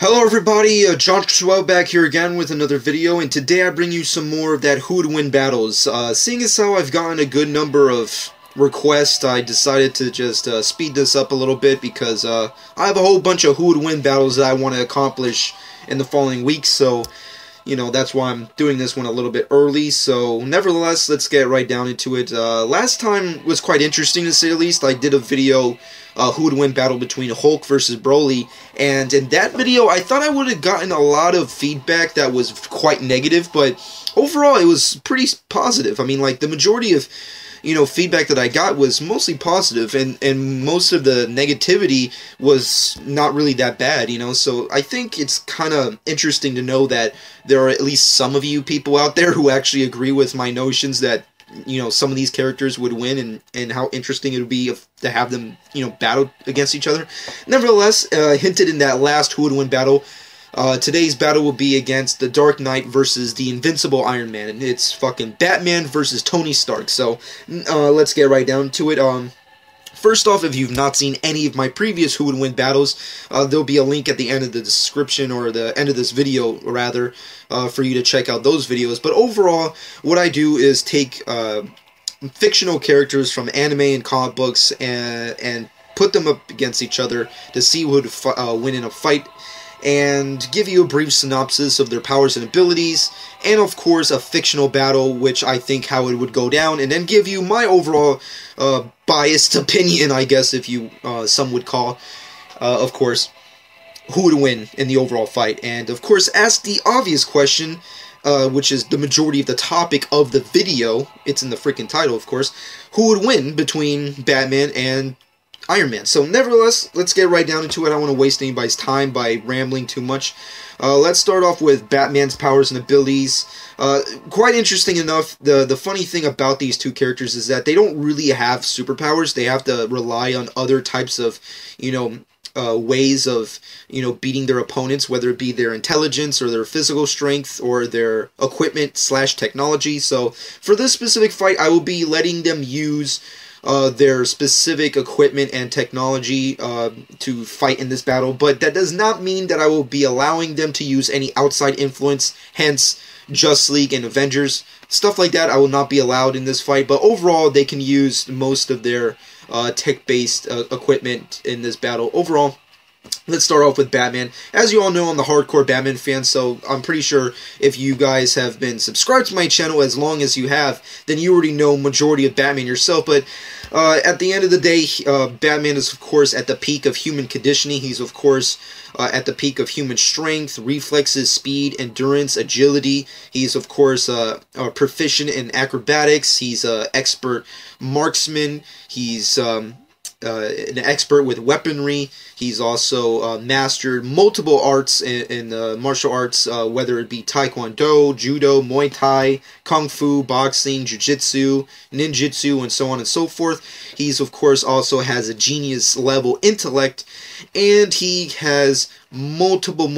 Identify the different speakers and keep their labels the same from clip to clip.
Speaker 1: Hello everybody, Joshua back here again with another video, and today I bring you some more of that who would win battles. Seeing as how I've gotten a good number of requests, I decided to just speed this up a little bit because I have a whole bunch of who would win battles that I want to accomplish in the following weeks, so that's why I'm doing this one a little bit early. So nevertheless, let's get right down into it. Last time was quite interesting to say the least. I did a video who would win battle between Hulk versus Broly, and in that video I thought I would have gotten a lot of feedback that was quite negative, but overall it was pretty positive. I mean, like, the majority of feedback that I got was mostly positive, and most of the negativity was not really that bad, so I think it's kind of interesting to know that there are at least some of you people out there who actually agree with my notions that some of these characters would win, and how interesting it would be to have them battle against each other. Nevertheless, hinted in that last who would win battle, today's battle will be against the Dark Knight versus the Invincible Iron Man, and it's fucking Batman versus Tony Stark. So let's get right down to it. First off, if you've not seen any of my previous who would win battles, there'll be a link at the end of the description, or the end of this video rather, for you to check out those videos. But overall, what I do is take fictional characters from anime and comic books and put them up against each other to see who would win in a fight, and give you a brief synopsis of their powers and abilities, and of course a fictional battle, which I think how it would go down, and then give you my overall biased opinion, I guess, if you some would call, of course, who would win in the overall fight. And of course ask the obvious question, which is the majority of the topic of the video. It's in the freaking title, of course. Who would win between Batman and Iron Man? So nevertheless, let's get right down into it. I don't want to waste anybody's time by rambling too much. Let's start off with Batman's powers and abilities. Quite interesting enough, the funny thing about these two characters is that they don't really have superpowers. They have to rely on other types of, ways of, beating their opponents, whether it be their intelligence or their physical strength or their equipment / technology. So for this specific fight, I will be letting them use their specific equipment and technology to fight in this battle, but that does not mean that I will be allowing them to use any outside influence, hence Just League and Avengers. Stuff like that I will not be allowed in this fight, but overall they can use most of their tech-based equipment in this battle. Overall, let's start off with Batman. As you all know, I'm the hardcore Batman fan, so I'm pretty sure if you guys have been subscribed to my channel as long as you have, then you already know majority of Batman yourself. But at the end of the day, Batman is, of course, at the peak of human conditioning. He's, of course, at the peak of human strength, reflexes, speed, endurance, agility. He's, of course, proficient in acrobatics. He's an expert marksman. He's an expert with weaponry. He's also mastered multiple arts in martial arts, whether it be Taekwondo, Judo, Muay Thai, Kung Fu, boxing, Jiu-Jitsu, Ninjutsu, and so on and so forth. He's, of course, also has a genius level intellect, and he has multiple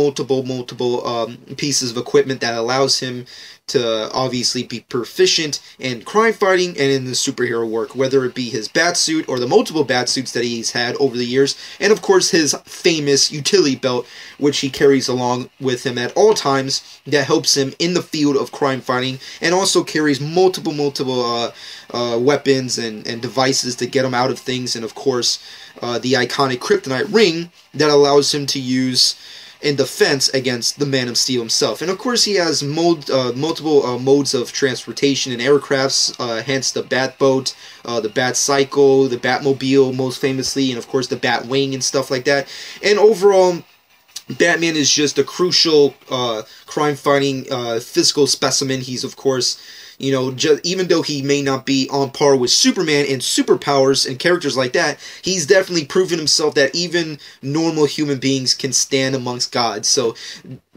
Speaker 1: pieces of equipment that allows him to obviously be proficient in crime fighting and in the superhero work, whether it be his batsuit or the multiple batsuits that he's had over the years, and of course his famous utility belt, which he carries along with him at all times, that helps him in the field of crime fighting, and also carries multiple weapons and devices to get him out of things, and of course the iconic kryptonite ring that allows him to use in defense against the Man of Steel himself. And of course he has multiple modes of transportation and aircrafts, hence the Batboat, the Batcycle, the Batmobile most famously, and of course the Batwing and stuff like that. And overall, Batman is just a crucial crime-fighting physical specimen. He's, of course, even though he may not be on par with Superman in superpowers and characters like that, he's definitely proven himself that even normal human beings can stand amongst gods. So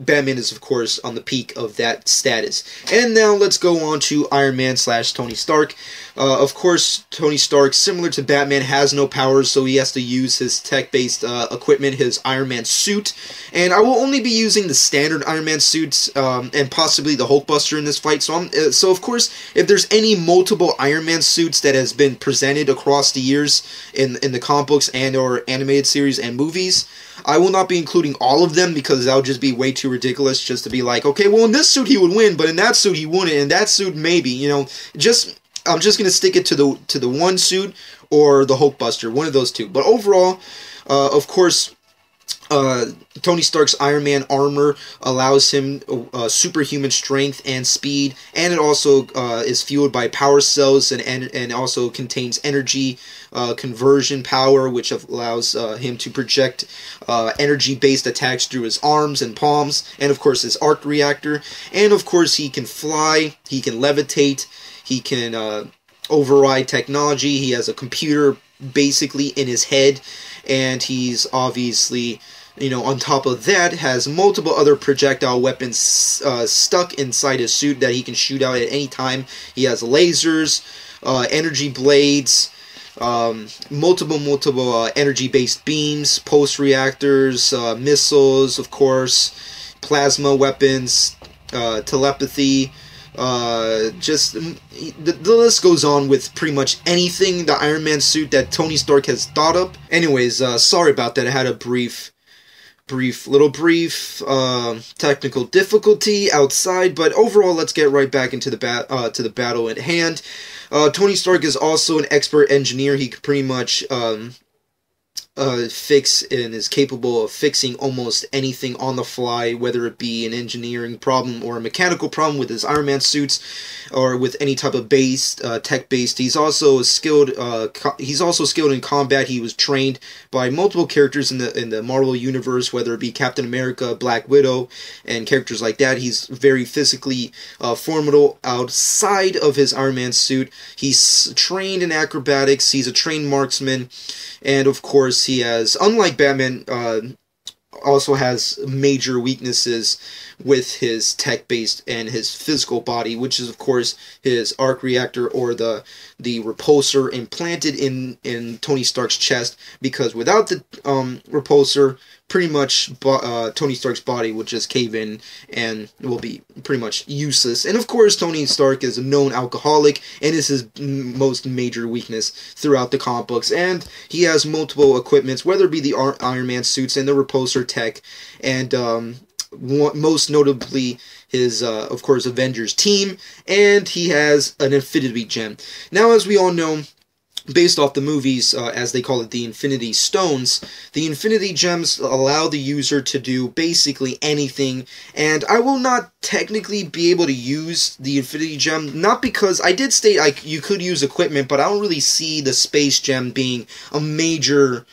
Speaker 1: Batman is, of course, on the peak of that status. And now let's go on to Iron Man / Tony Stark. Of course, Tony Stark, similar to Batman, has no powers, so he has to use his tech-based equipment, his Iron Man suit. And I will only be using the standard Iron Man suits, and possibly the Hulkbuster in this fight. So of course, if there's any multiple Iron Man suits that has been presented across the years in the comic books and or animated series and movies, I will not be including all of them because that would just be way too ridiculous just to be like, okay, well, in this suit he would win, but in that suit he wouldn't, and that suit maybe, you know, I'm just going to stick it to the one suit or the Hulkbuster, one of those two. But overall, of course, Tony Stark's Iron Man armor allows him superhuman strength and speed, and it also is fueled by power cells and also contains energy conversion power, which allows him to project energy-based attacks through his arms and palms, and of course his arc reactor. And of course he can fly, he can levitate, he can override technology, he has a computer basically in his head, and he's obviously, you know, on top of that, has multiple other projectile weapons stuck inside his suit that he can shoot out at any time. He has lasers, energy blades, multiple energy-based beams, pulse reactors, missiles, of course, plasma weapons, telepathy. Just the list goes on with pretty much anything the Iron Man suit that Tony Stark has thought up. Anyways, sorry about that. I had a brief technical difficulty outside, but overall, let's get right back into the battle at hand. Tony Stark is also an expert engineer. He could pretty much fix and is capable of fixing almost anything on the fly, whether it be an engineering problem or a mechanical problem with his Iron Man suits, or with any type of tech-based. He's also skilled. He's also skilled in combat. He was trained by multiple characters in the Marvel universe, whether it be Captain America, Black Widow, and characters like that. He's very physically formidable outside of his Iron Man suit. He's trained in acrobatics. He's a trained marksman. And of course, he has, unlike Batman, also has major weaknesses with his tech-based and his physical body, which is, of course, his arc reactor or the repulsor implanted in Tony Stark's chest, because without the repulsor, pretty much Tony Stark's body will just cave in and will be pretty much useless. And of course, Tony Stark is a known alcoholic, and is his most major weakness throughout the comic books. And he has multiple equipments, whether it be the Iron Man suits and the repulsor tech, and most notably his, of course, Avengers team, and he has an Infinity Gem. Now, as we all know, based off the movies, as they call it, the Infinity Stones, the Infinity Gems allow the user to do basically anything, and I will not technically be able to use the Infinity Gem, not because I did state you could use equipment, but I don't really see the Space Gem being a major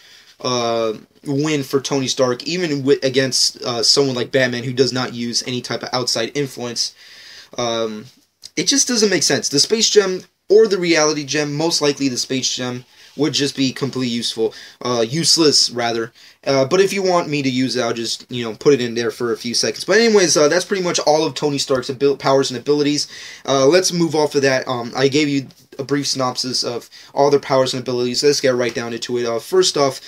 Speaker 1: win for Tony Stark, even against someone like Batman, who does not use any type of outside influence. It just doesn't make sense. The Space Gem or the Reality Gem, most likely the Space Gem, would just be completely useless rather. But if you want me to use it, I'll just, put it in there for a few seconds. But anyways, that's pretty much all of Tony Stark's powers and abilities. Let's move off of that. I gave you a brief synopsis of all their powers and abilities. Let's get right down into it. First off,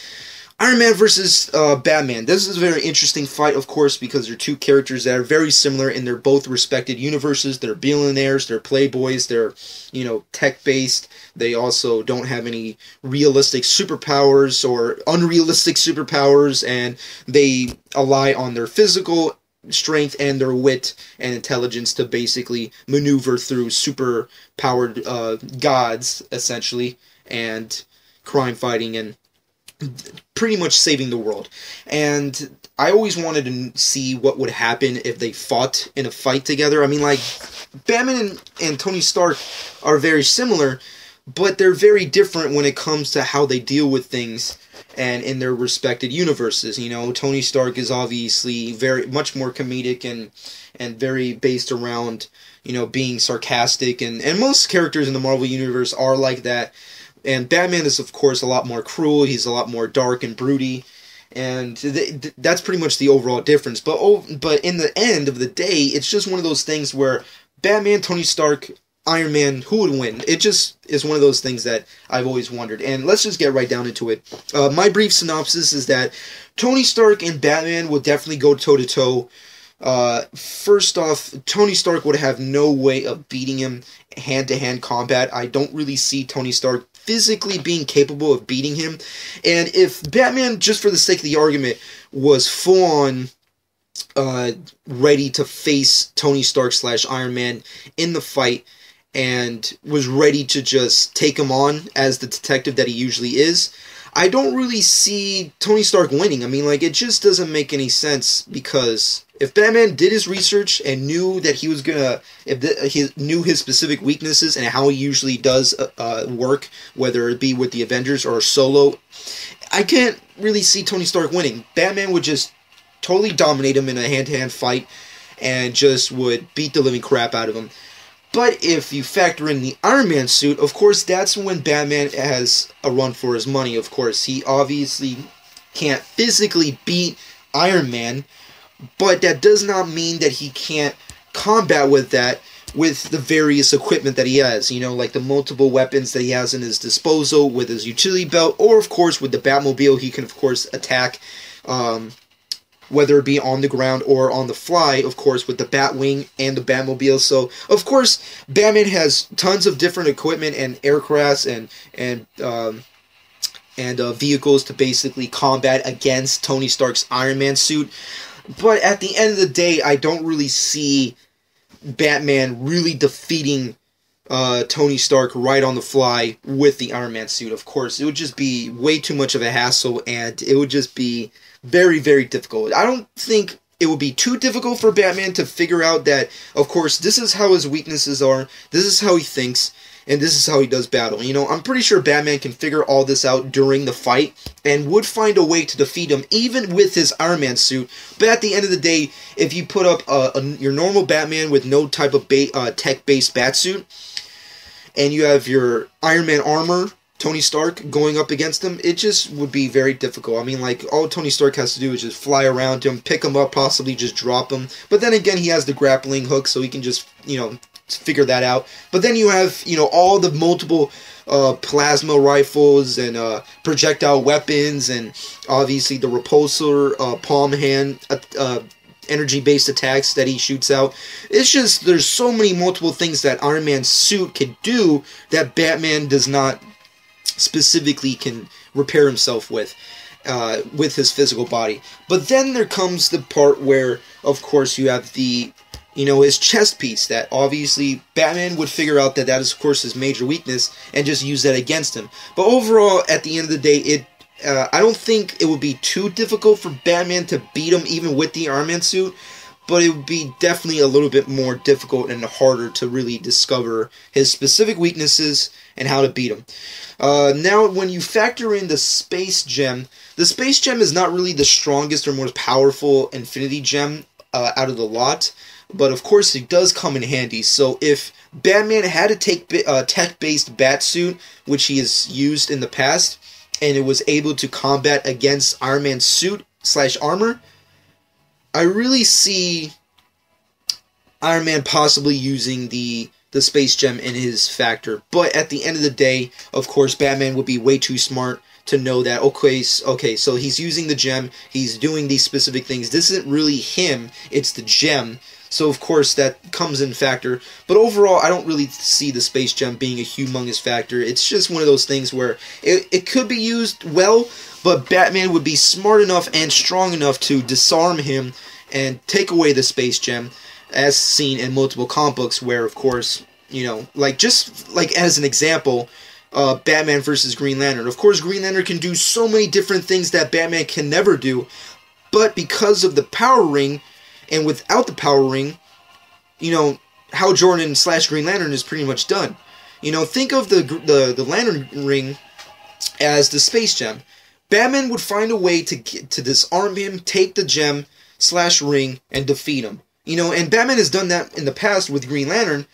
Speaker 1: Iron Man versus Batman. This is a very interesting fight, of course, because they're two characters that are very similar in their both respected universes. They're billionaires, they're playboys, they're, tech-based. They also don't have any realistic superpowers or unrealistic superpowers, and they rely on their physical strength and their wit and intelligence to basically maneuver through super-powered gods, essentially, and crime fighting and pretty much saving the world. And I always wanted to see what would happen if they fought in a fight together. I mean, like, Batman and Tony Stark are very similar, but they're very different when it comes to how they deal with things and in their respected universes. Tony Stark is obviously very much more comedic and very based around, being sarcastic, and most characters in the Marvel Universe are like that. And Batman is, of course, a lot more cruel. He's a lot more dark and broody. And that's pretty much the overall difference. But in the end of the day, it's just one of those things where Batman, Tony Stark, Iron Man, who would win? It just is one of those things that I've always wondered. And let's just get right down into it. My brief synopsis is that Tony Stark and Batman would definitely go toe-to-toe. First off, Tony Stark would have no way of beating him hand-to-hand combat. I don't really see Tony Stark physically being capable of beating him. And if Batman, just for the sake of the argument, was full-on ready to face Tony Stark / Iron Man in the fight, and was ready to just take him on as the detective that he usually is, I don't really see Tony Stark winning. I mean, like, it just doesn't make any sense, because if Batman did his research and knew that he was gonna, he knew his specific weaknesses and how he usually does work, whether it be with the Avengers or solo, I can't really see Tony Stark winning. Batman would just totally dominate him in a hand-to-hand fight and just would beat the living crap out of him. But if you factor in the Iron Man suit, of course, that's when Batman has a run for his money. Of course, he obviously can't physically beat Iron Man, but that does not mean that he can't combat with that with the various equipment that he has. You know, like the multiple weapons that he has in his disposal, with his utility belt, or of course with the Batmobile, he can of course attack, whether it be on the ground or on the fly, of course, with the Batwing and the Batmobile. So, of course, Batman has tons of different equipment and aircrafts and vehicles to basically combat against Tony Stark's Iron Man suit. But at the end of the day, I don't really see Batman really defeating Tony Stark right on the fly with the Iron Man suit. Of course, it would just be way too much of a hassle, and it would just be very, very difficult. I don't think it would be too difficult for Batman to figure out that, of course, this is how his weaknesses are, this is how he thinks, and this is how he does battle. You know, I'm pretty sure Batman can figure all this out during the fight and would find a way to defeat him, even with his Iron Man suit. But at the end of the day, if you put up your normal Batman with no type of tech-based batsuit, and you have your Iron Man armor, Tony Stark, going up against him, it just would be very difficult. I mean, like, all Tony Stark has to do is just fly around him, pick him up, possibly just drop him. But then again, he has the grappling hook, so he can just, you know, figure that out. But then you have, you know, all the multiple plasma rifles and projectile weapons, and obviously the repulsor, palm hand, energy-based attacks that he shoots out. It's just, there's so many multiple things that Iron Man's suit can do that Batman does not specifically can repair himself with his physical body. But then there comes the part where, of course, you have the, you know, his chest piece, that obviously Batman would figure out that that is, of course, his major weakness, and just use that against him. But overall, at the end of the day, I don't think it would be too difficult for Batman to beat him, even with the Iron Man suit, but it would be definitely a little bit more difficult and harder to really discover his specific weaknesses and how to beat him. Now, when you factor in the Space Gem is not really the strongest or most powerful Infinity Gem out of the lot, but of course it does come in handy. So if Batman had to take a tech-based Batsuit, which he has used in the past, and it was able to combat against Iron Man's suit / armor, I really see Iron Man possibly using the Space Gem in his factor. But at the end of the day, of course, Batman would be way too smart to know that, okay, so he's using the gem, he's doing these specific things. This isn't really him, it's the gem. So, of course, that comes in factor. But overall, I don't really see the Space Gem being a humongous factor. It's just one of those things where it could be used well, but Batman would be smart enough and strong enough to disarm him and take away the Space Gem, as seen in multiple comic books where, of course, you know, like, just like as an example, Batman versus Green Lantern. Of course, Green Lantern can do so many different things that Batman can never do, but because of the power ring, and without the power ring, you know, Hal Jordan / Green Lantern is pretty much done. You know, think of the Lantern ring as the Space Gem. Batman would find a way to disarm him, take the gem / ring, and defeat him. You know, and Batman has done that in the past with Green Lantern,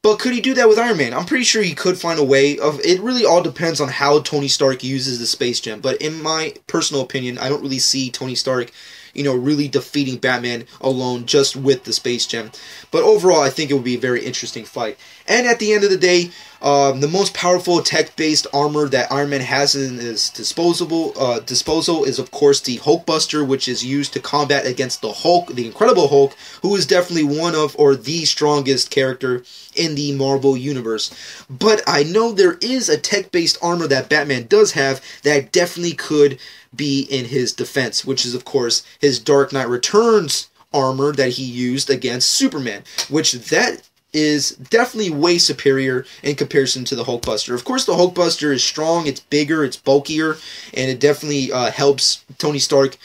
Speaker 1: But could he do that with Iron Man? I'm pretty sure he could find a way of. It really all depends on how Tony Stark uses the Space Gem. But in my personal opinion, I don't really see Tony Stark, really defeating Batman alone just with the Space Gem. But overall, I think it would be a very interesting fight. And at the end of the day, the most powerful tech-based armor that Iron Man has in his disposal is, of course, the Hulkbuster, which is used to combat against the Hulk, the Incredible Hulk, who is definitely one of, or the strongest character in the Marvel Universe. But I know there is a tech-based armor that Batman does have that definitely could be in his defense, which is, of course, his Dark Knight Returns armor that he used against Superman, which that is definitely way superior in comparison to the Hulkbuster. Of course, the Hulkbuster is strong, it's bigger, it's bulkier, and it definitely helps Tony Stark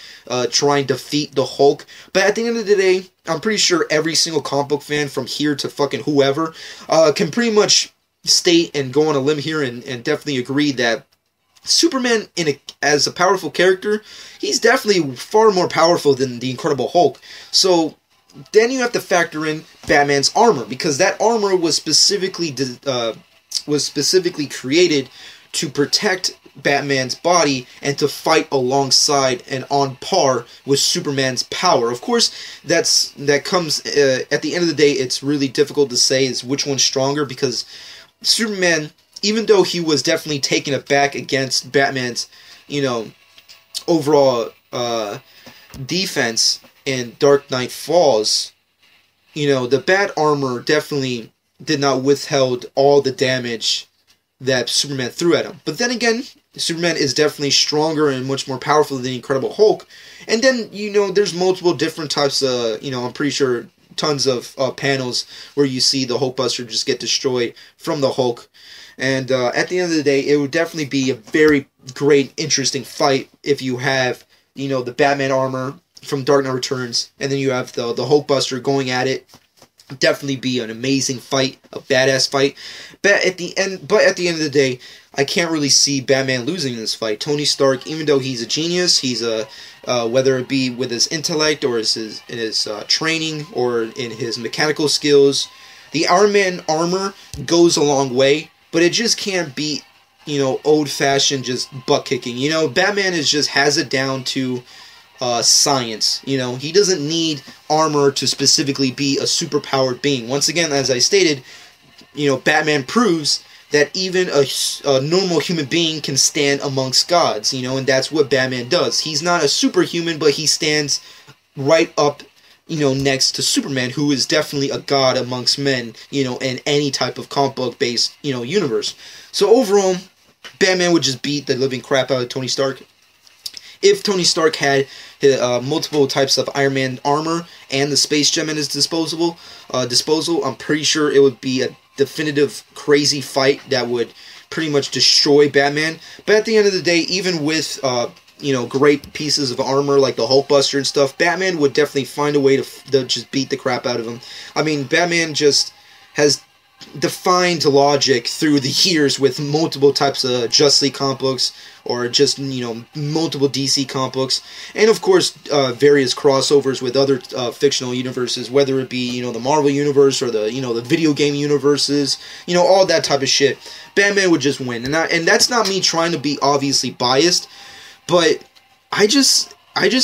Speaker 1: try and defeat the Hulk. But at the end of the day, I'm pretty sure every single comic book fan from here to fucking whoever can pretty much state and go on a limb here and definitely agree that Superman, as a powerful character, he's definitely far more powerful than the Incredible Hulk. So then you have to factor in Batman's armor, because that armor was specifically created to protect Batman's body and to fight alongside and on par with Superman's power. Of course, that comes at the end of the day. It's really difficult to say is which one's stronger, because Superman, even though he was definitely taken aback against Batman's, overall defense in Dark Knight Falls, the Bat armor definitely did not withhold all the damage that Superman threw at him. But then again, Superman is definitely stronger and much more powerful than the Incredible Hulk. And then, there's multiple different types of, I'm pretty sure tons of panels where you see the Hulkbuster just get destroyed from the Hulk. And at the end of the day, it would definitely be a very great, interesting fight if you have, the Batman armor from Dark Knight Returns, and then you have the Hulkbuster going at it. Definitely be an amazing fight, a badass fight. But at the end of the day, I can't really see Batman losing in this fight. Tony Stark, even though he's a genius, he's whether it be with his intellect or his training or in his mechanical skills, the Iron Man armor goes a long way, but it just can't beat, old-fashioned just butt-kicking. Batman has it down to science. He doesn't need armor to specifically be a superpowered being. Once again, as I stated, Batman proves that even a normal human being can stand amongst gods, and that's what Batman does. He's not a superhuman, but he stands right up, next to Superman, who is definitely a god amongst men, in any type of comic book based, universe. So overall, Batman would just beat the living crap out of Tony Stark. If Tony Stark had multiple types of Iron Man armor and the Space Gem in his disposal, I'm pretty sure it would be a definitive crazy fight that would pretty much destroy Batman. But at the end of the day, even with great pieces of armor like the Hulkbuster and stuff, Batman would definitely find a way to just beat the crap out of him. I mean, Batman just has defined logic through the years with multiple types of Justice League comic books, or just, multiple DC comic books, and of course, various crossovers with other fictional universes, whether it be, the Marvel universe or the video game universes, all that type of shit. Batman would just win, and that's not me trying to be obviously biased, but I just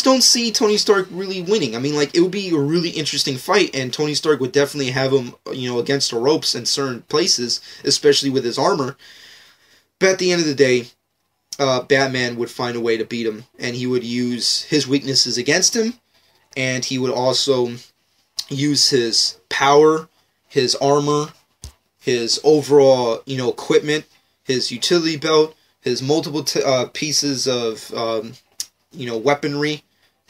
Speaker 1: don't see Tony Stark really winning. I mean, it would be a really interesting fight, and Tony Stark would definitely have him, against the ropes in certain places, especially with his armor. But at the end of the day, Batman would find a way to beat him, and he would use his weaknesses against him, and he would also use his power, his armor, his overall, equipment, his utility belt, his multiple pieces of weaponry,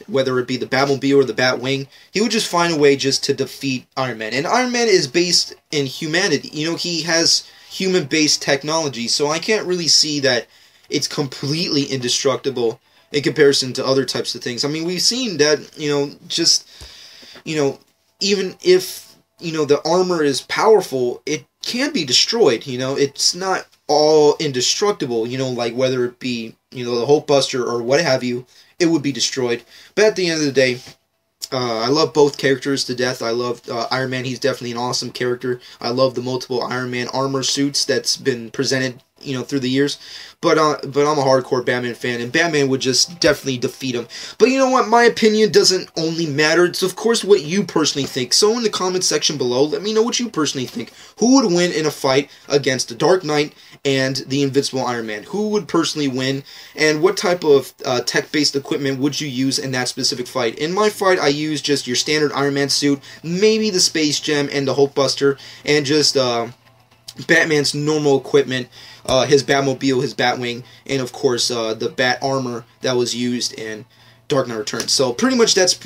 Speaker 1: whether it be the Batmobile or the Batwing. He would just find a way just to defeat Iron Man. And Iron Man is based in humanity. He has human-based technology, so I can't really see that it's completely indestructible in comparison to other types of things. I mean, we've seen that, even if, the armor is powerful, it can be destroyed, it's not all indestructible, like whether it be, the Hulkbuster or what have you, it would be destroyed. But at the end of the day, I love both characters to death. I love Iron Man. He's definitely an awesome character. I love the multiple Iron Man armor suits that's been presented, through the years. But I'm a hardcore Batman fan, and Batman would just definitely defeat him. But you know what? My opinion doesn't only matter. It's, of course, what you personally think. So in the comments section below, let me know what you personally think. Who would win in a fight against the Dark Knight and the Invincible Iron Man? Who would personally win, and what type of tech-based equipment would you use in that specific fight? In my fight, I used just your standard Iron Man suit, maybe the Space Gem and the Hulkbuster, and just Batman's normal equipment, his Batmobile, his Batwing, and of course the Bat armor that was used in Dark Knight Returns. So pretty much that's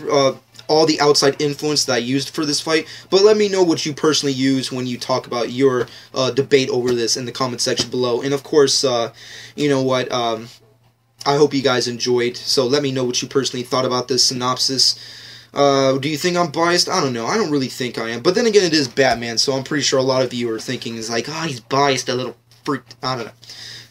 Speaker 1: all the outside influence that I used for this fight. But let me know what you personally use when you talk about your debate over this in the comment section below. And of course, you know what, I hope you guys enjoyed. So let me know what you personally thought about this synopsis. Do you think I'm biased? I don't know. I don't really think I am. But then again, it is Batman, so I'm pretty sure a lot of you are thinking is like, oh, he's biased, a little freak. I don't know.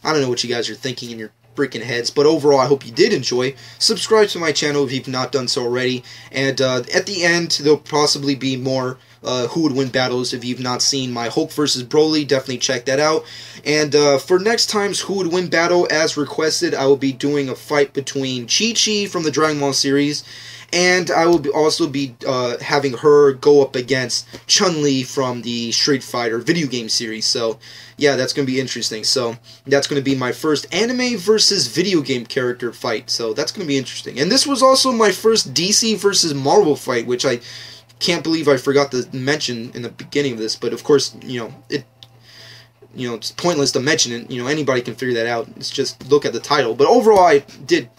Speaker 1: I don't know what you guys are thinking in your freaking heads. But overall, I hope you did enjoy. Subscribe to my channel if you've not done so already. And at the end, there'll possibly be more who would win battles. If you've not seen my Hulk versus Broly, definitely check that out. And for next time's who would win battle, as requested, I will be doing a fight between Chi-Chi from the Dragon Ball series, and I will also be having her go up against Chun-Li from the Street Fighter video game series. So, yeah, that's going to be interesting. So, that's going to be my first anime versus video game character fight. So, that's going to be interesting. And this was also my first DC versus Marvel fight, which I can't believe I forgot to mention in the beginning of this. But, of course, it's pointless to mention it. Anybody can figure that out. It's just look at the title. But overall, I did,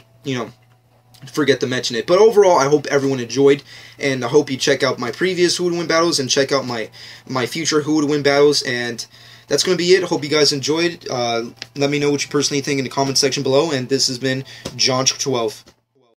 Speaker 1: forget to mention it. But overall, I hope everyone enjoyed, and I hope you check out my previous Who Would Win battles and check out my future Who Would Win battles. And that's going to be it. Hope you guys enjoyed. Let me know what you personally think in the comment section below. And this has been John 12.